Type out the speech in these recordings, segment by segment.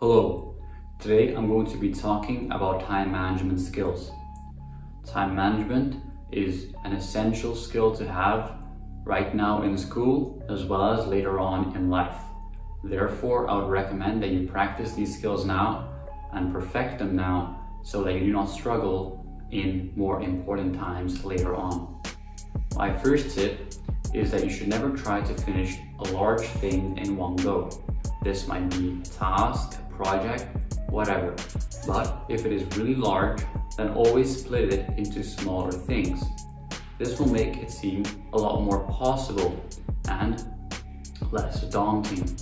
Hello, today I'm going to be talking about time management skills. Time management is an essential skill to have right now in school as well as later on in life. Therefore, I would recommend that you practice these skills now and perfect them now so that you do not struggle in more important times later on. My first tip is that you should never try to finish a large thing in one go. This might be a task, a project, whatever. But if it is really large, then always split it into smaller things. This will make it seem a lot more possible and less daunting.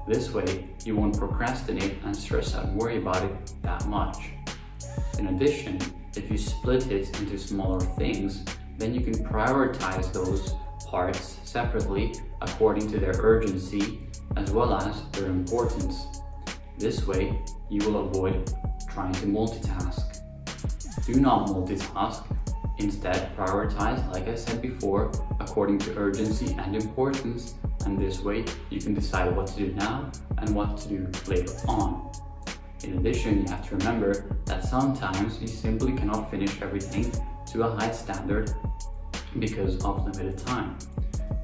This way, you won't procrastinate and stress out and worry about it that much. In addition, if you split it into smaller things, then you can prioritize those parts separately according to their urgency as well as their importance. This way, you will avoid trying to multitask. Do not multitask. Instead, prioritize, like I said before, according to urgency and importance, and this way you can decide what to do now and what to do later on. In addition, you have to remember that sometimes you simply cannot finish everything to a high standard because of limited time.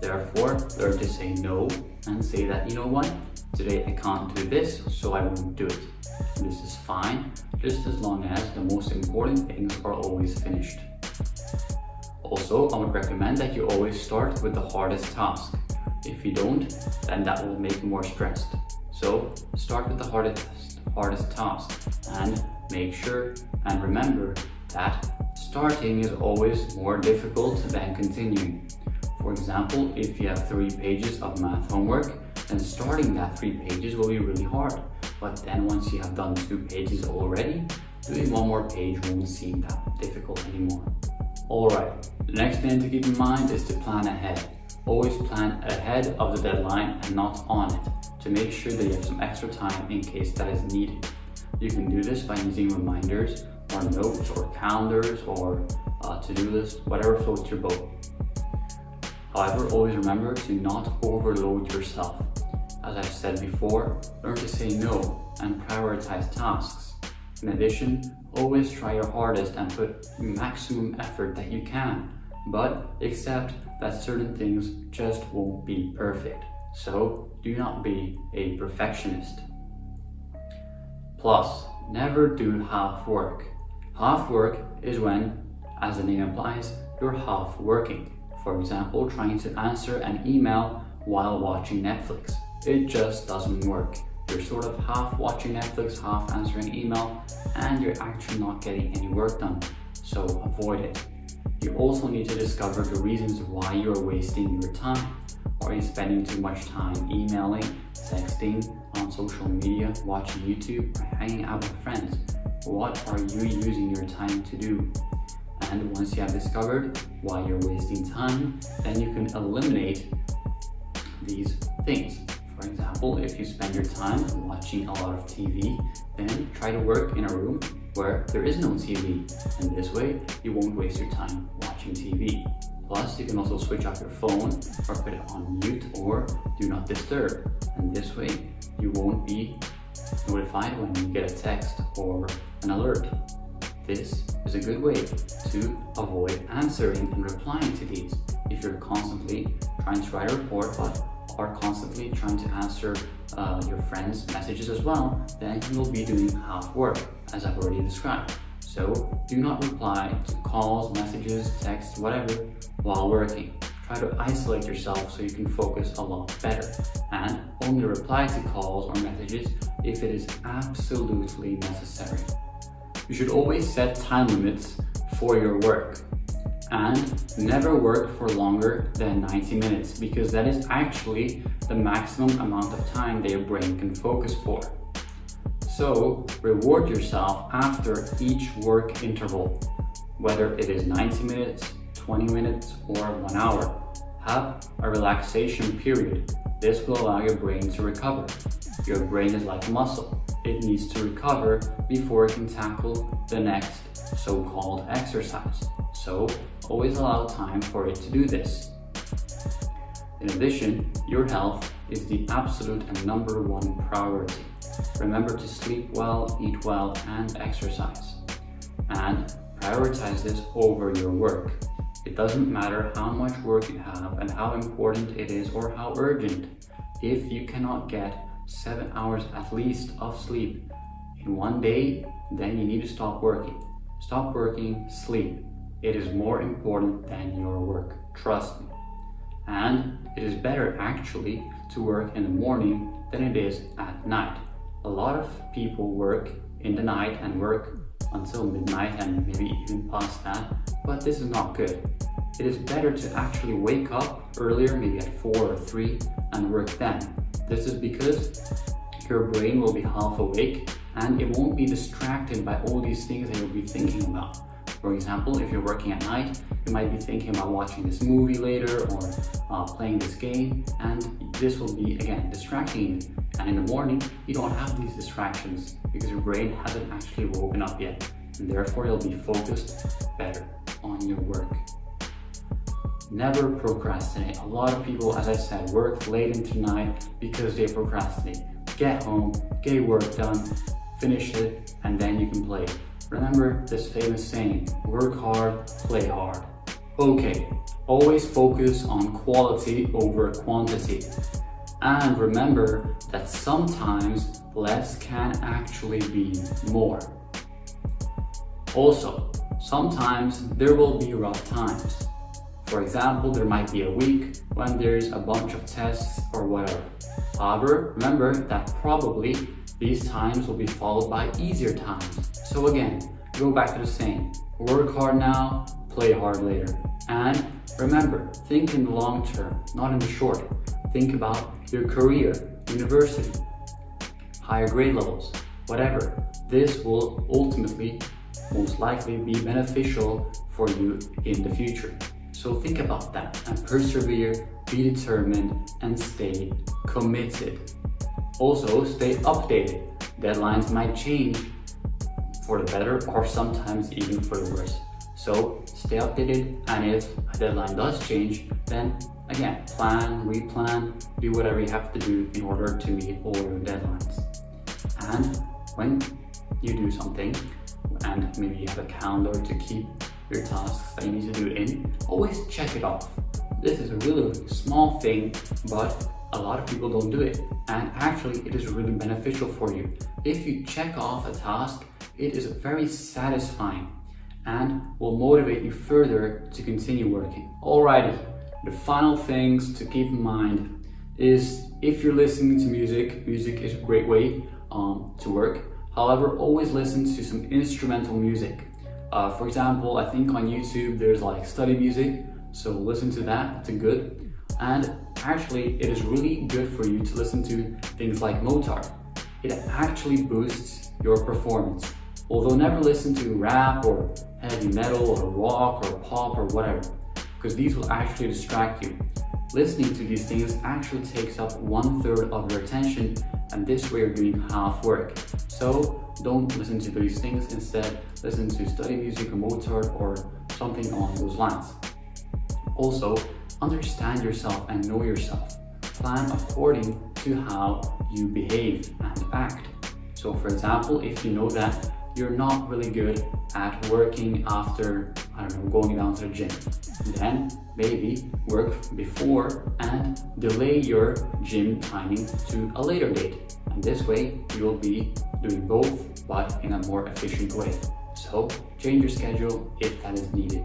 Therefore, learn to say no and say that, you know what, today I can't do this, so I won't do it. This is fine, just as long as the most important things are always finished. Also, I would recommend that you always start with the hardest task. If you don't, then that will make you more stressed. So, start with the hardest task and make sure and remember that starting is always more difficult than continuing. For example, if you have 3 pages of math homework, then starting that 3 pages will be really hard. But then once you have done 2 pages already, doing 1 more page won't seem that difficult anymore. Alright, the next thing to keep in mind is to plan ahead. Always plan ahead of the deadline and not on it, to make sure that you have some extra time in case that is needed. You can do this by using reminders or notes or calendars or to-do lists, whatever floats your boat. However, always remember to not overload yourself. As I've said before, learn to say no and prioritize tasks. In addition, always try your hardest and put maximum effort that you can, but accept that certain things just won't be perfect. So do not be a perfectionist. Plus, never do half work. Half work is when, as the name implies, you're half working. For example, trying to answer an email while watching Netflix. It just doesn't work. You're sort of half watching Netflix, half answering email, and you're actually not getting any work done. So avoid it. You also need to discover the reasons why you're wasting your time. Are you spending too much time emailing, texting, on social media, watching YouTube, or hanging out with friends? What are you using your time to do? And once you have discovered why you're wasting time, then you can eliminate these things. For example, if you spend your time watching a lot of TV, then try to work in a room where there is no TV. And this way, you won't waste your time watching TV. Plus, you can also switch off your phone or put it on mute or do not disturb. And this way, you won't be notified when you get a text or an alert. This is a good way to avoid answering and replying to these. If you're constantly trying to write a report but are constantly trying to answer your friends' messages as well, then you will be doing half work, as I've already described. So do not reply to calls, messages, texts, whatever, while working. Try to isolate yourself so you can focus a lot better. And only reply to calls or messages if it is absolutely necessary. You should always set time limits for your work and never work for longer than 90 minutes because that is actually the maximum amount of time that your brain can focus for. So reward yourself after each work interval, whether it is 90 minutes, 20 minutes, or 1 hour. Have a relaxation period. This will allow your brain to recover. Your brain is like a muscle. It needs to recover before it can tackle the next so-called exercise. So always allow time for it to do this. In addition, your health is the absolute and number one priority. Remember to sleep well, eat well, and exercise. And prioritize this over your work. It doesn't matter how much work you have and how important it is or how urgent. If you cannot get 7 hours at least of sleep in one day, then you need to stop working. Stop working, sleep. It is more important than your work, trust me. And it is better actually to work in the morning than it is at night. A lot of people work in the night and work until midnight and maybe even past that, but this is not good. It is better to actually wake up earlier, maybe at 4 or 3, and work then. This is because your brain will be half awake and it won't be distracted by all these things that you'll be thinking about. For example, if you're working at night, you might be thinking about watching this movie later or playing this game, and this will be, again, distracting you. And in the morning, you don't have these distractions because your brain hasn't actually woken up yet, and therefore you'll be focused better on your work. Never procrastinate. A lot of people, as I said, work late into the night because they procrastinate. Get home, get your work done, finish it, and then you can play. Remember this famous saying, work hard, play hard. Okay, always focus on quality over quantity. And remember that sometimes less can actually be more. Also, sometimes there will be rough times. For example, there might be a week when there's a bunch of tests or whatever. However, remember that probably these times will be followed by easier times. So again, go back to the saying, work hard now, play hard later. And remember, think in the long term, not in the short. Think about your career, university, higher grade levels, whatever. This will ultimately, most likely, be beneficial for you in the future. So think about that and persevere, be determined, and stay committed. Also, stay updated. Deadlines might change for the better or sometimes even for the worse. So stay updated, and if a deadline does change, then again, plan, replan, do whatever you have to do in order to meet all your deadlines. And when you do something, and maybe you have a calendar to keep your tasks that you need to do in, always check it off. This is a really small thing, but a lot of people don't do it. And actually, it is really beneficial for you. If you check off a task, it is very satisfying and will motivate you further to continue working. Alrighty, the final things to keep in mind is if you're listening to music, music is a great way to work. However, always listen to some instrumental music. For example, I think on YouTube there's like study music, so listen to that, it's good. And actually, it is really good for you to listen to things like Mozart. It actually boosts your performance. Although never listen to rap or heavy metal or rock or pop or whatever, because these will actually distract you. Listening to these things actually takes up 1/3 of your attention, and this way you're doing half work. So don't listen to these things, instead listen to study music or Mozart or something along those lines. Also, understand yourself and know yourself. Plan according to how you behave and act. So for example, if you know that you're not really good at working after, going down to the gym, then maybe work before and delay your gym timing to a later date. And this way you'll be doing both, but in a more efficient way. So change your schedule if that is needed.